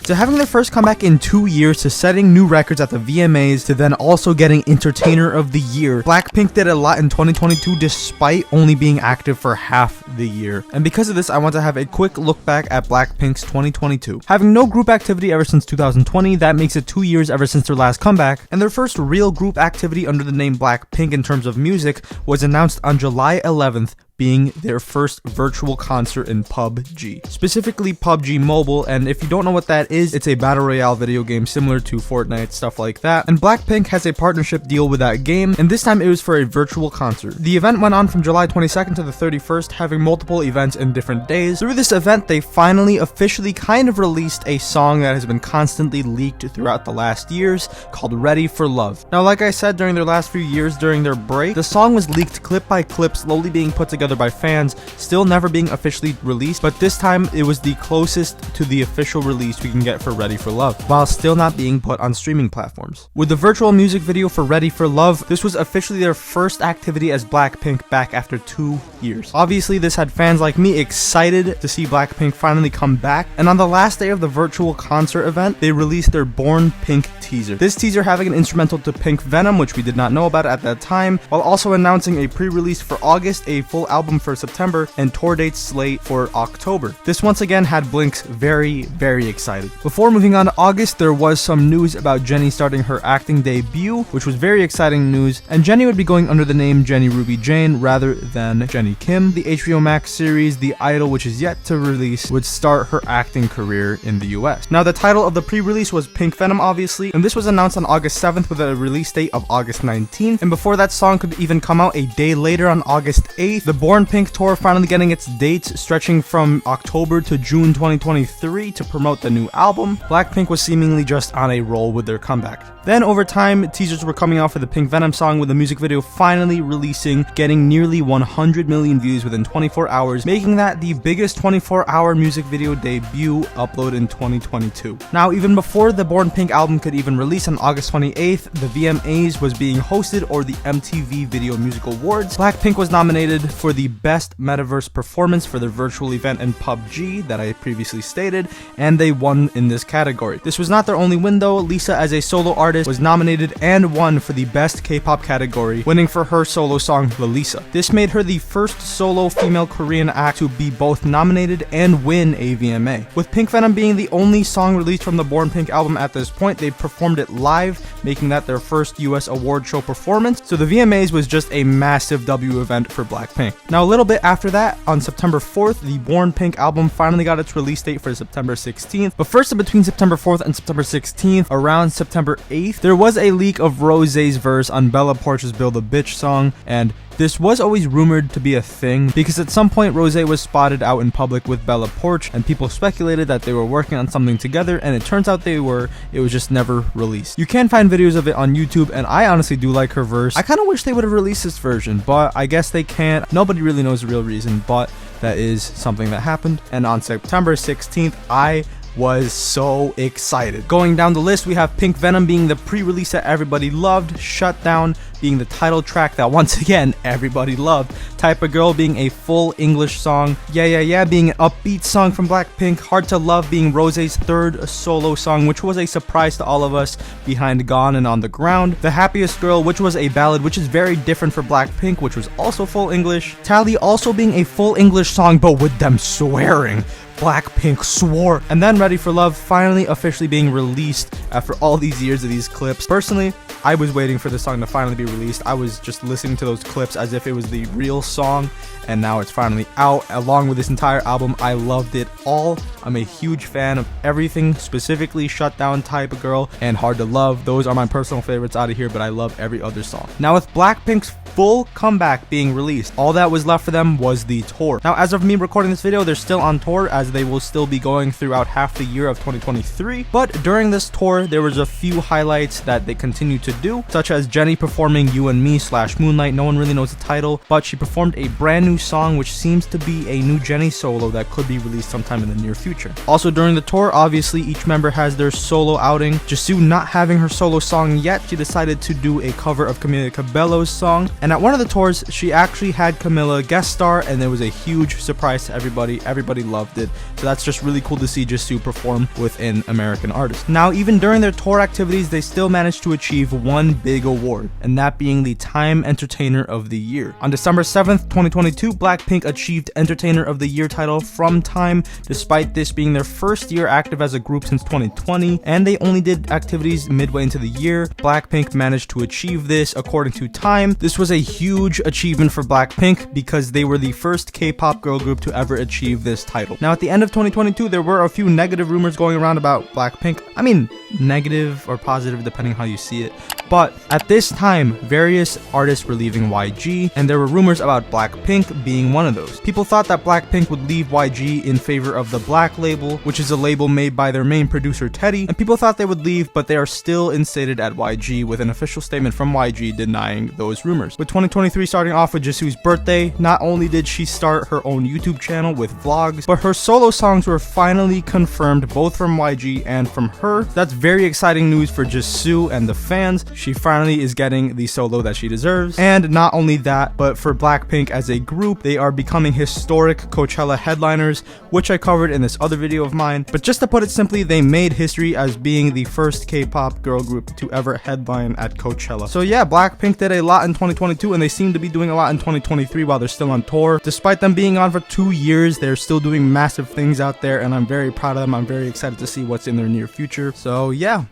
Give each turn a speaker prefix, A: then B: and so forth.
A: So having their first comeback in 2 years, to setting new records at the VMAs, to then also getting Entertainer of the Year, BLACKPINK did a lot in 2022 despite only being active for half the year. And because of this, I want to have a quick look back at BLACKPINK's 2022. Having no group activity ever since 2020, that makes it 2 years ever since their last comeback, and their first real group activity under the name BLACKPINK in terms of music was announced on July 11th, being their first virtual concert in PUBG, specifically PUBG Mobile. And if you don't know what that is, it's a battle royale video game similar to Fortnite, stuff like that. And BLACKPINK has a partnership deal with that game, and this time it was for a virtual concert. The event went on from July 22nd to the 31st, having multiple events in different days. Through this event, they finally officially kind of released a song that has been constantly leaked throughout the last years, called Ready for Love. Now, like I said, during their last few years during their break, the song was leaked clip by clip, slowly being put together by fans, still never being officially released, but this time it was the closest to the official release we can get for Ready for Love, while still not being put on streaming platforms. With the virtual music video for Ready for Love, this was officially their first activity as BLACKPINK back after 2 years. Obviously, this had fans like me excited to see BLACKPINK finally come back, and on the last day of the virtual concert event, they released their Born Pink teaser. This teaser having an instrumental to Pink Venom, which we did not know about at that time, while also announcing a pre-release for August, a full album for September, and tour dates slate for October. This once again had Blinks very, very excited. Before moving on to August, there was some news about Jennie starting her acting debut, which was very exciting news, and Jennie would be going under the name Jennie Ruby Jane rather than Jennie Kim. The HBO Max series, The Idol, which is yet to release, would start her acting career in the US. Now, the title of the pre-release was Pink Venom, obviously, and this was announced on August 7th with a release date of August 19th, and before that song could even come out, a day later on August 8th, the Born Pink tour finally getting its dates stretching from October to June 2023 to promote the new album. BLACKPINK was seemingly just on a roll with their comeback. Then over time, teasers were coming out for the Pink Venom song, with the music video finally releasing, getting nearly 100 million views within 24 hours, making that the biggest 24-hour music video debut upload in 2022. Now, even before the Born Pink album could even release on August 28th, the VMAs was being hosted, or the MTV Video Music Awards. BLACKPINK was nominated for the Best Metaverse Performance for their virtual event in PUBG that I previously stated, and they won in this category. This was not their only win though. Lisa, as a solo artist, was nominated and won for the Best K-pop category, winning for her solo song Lalisa. This made her the first solo female Korean act to be both nominated and win a VMA. With Pink Venom being the only song released from the Born Pink album at this point, they performed it live, making that their first US award show performance, so the VMAs was just a massive W event for BLACKPINK. Now, a little bit after that, on September 4th, the Born Pink album finally got its release date for September 16th, but first, in between September 4th and September 16th, around September 8th, there was a leak of Rosé's verse on Bella Poarch's Build a Bitch song, and this was always rumored to be a thing, because at some point Rosé was spotted out in public with Bella Poarch, and people speculated that they were working on something together, and it turns out they were. It was just never released. You can find videos of it on YouTube, and I honestly do like her verse. I kind of wish they would have released this version, but I guess they can't. Nobody really knows the real reason, but that is something that happened. And on September 16th, I was so excited. Going down the list, we have Pink Venom being the pre-release that everybody loved, Shut Down being the title track that once again everybody loved, Type of Girl being a full English song, Yeah Yeah Yeah being an upbeat song from BLACKPINK, Hard to Love being Rosé's third solo song, which was a surprise to all of us behind Gone and On the Ground, The Happiest Girl, which was a ballad, which is very different for BLACKPINK, which was also full English, Tally also being a full English song but with them swearing. BLACKPINK swore. And then Ready for Love finally officially being released after all these years of these clips. Personally, I was waiting for this song to finally be released. I was just listening to those clips as if it was the real song, and now it's finally out along with this entire album. I loved it all. I'm a huge fan of everything, specifically Shut Down, Type of Girl, and Hard to Love. Those are my personal favorites out of here, but I love every other song. Now, with BLACKPINK's full comeback being released, all that was left for them was the tour. Now, as of me recording this video, they're still on tour, as they will still be going throughout half the year of 2023, but during this tour, there was a few highlights that they continue to to do, such as Jennie performing You and Me / Moonlight. No one really knows the title, but she performed a brand new song which seems to be a new Jennie solo that could be released sometime in the near future. Also during the tour, obviously each member has their solo outing. Jisoo not having her solo song yet, she decided to do a cover of Camila Cabello's song, and at one of the tours she actually had Camila guest star, and it was a huge surprise to everybody. Everybody loved it, so that's just really cool to see Jisoo perform with an American artist. Now even during their tour activities, they still managed to achieve one big award, and that being the Time Entertainer of the Year. On December 7th, 2022, BLACKPINK achieved Entertainer of the Year title from Time, despite this being their first year active as a group since 2020, and they only did activities midway into the year. BLACKPINK managed to achieve this according to Time. This was a huge achievement for BLACKPINK because they were the first K-pop girl group to ever achieve this title. Now at the end of 2022, there were a few negative rumors going around about BLACKPINK. I mean, negative or positive depending how you see it. But at this time, various artists were leaving YG, and there were rumors about BLACKPINK being one of those. People thought that BLACKPINK would leave YG in favor of the Black label, which is a label made by their main producer Teddy, and people thought they would leave, but they are still instated at YG, with an official statement from YG denying those rumors. With 2023 starting off with Jisoo's birthday, not only did she start her own YouTube channel with vlogs, but her solo songs were finally confirmed both from YG and from her. That's very exciting news for Jisoo and the fans. She finally is getting the solo that she deserves. And not only that, but for BLACKPINK as a group, they are becoming historic Coachella headliners, which I covered in this other video of mine. But just to put it simply, they made history as being the first K-pop girl group to ever headline at Coachella. So yeah, BLACKPINK did a lot in 2022, and they seem to be doing a lot in 2023 while they're still on tour. Despite them being on for 2 years, they're still doing massive things out there, and I'm very proud of them. I'm very excited to see what's in their near future. So yeah,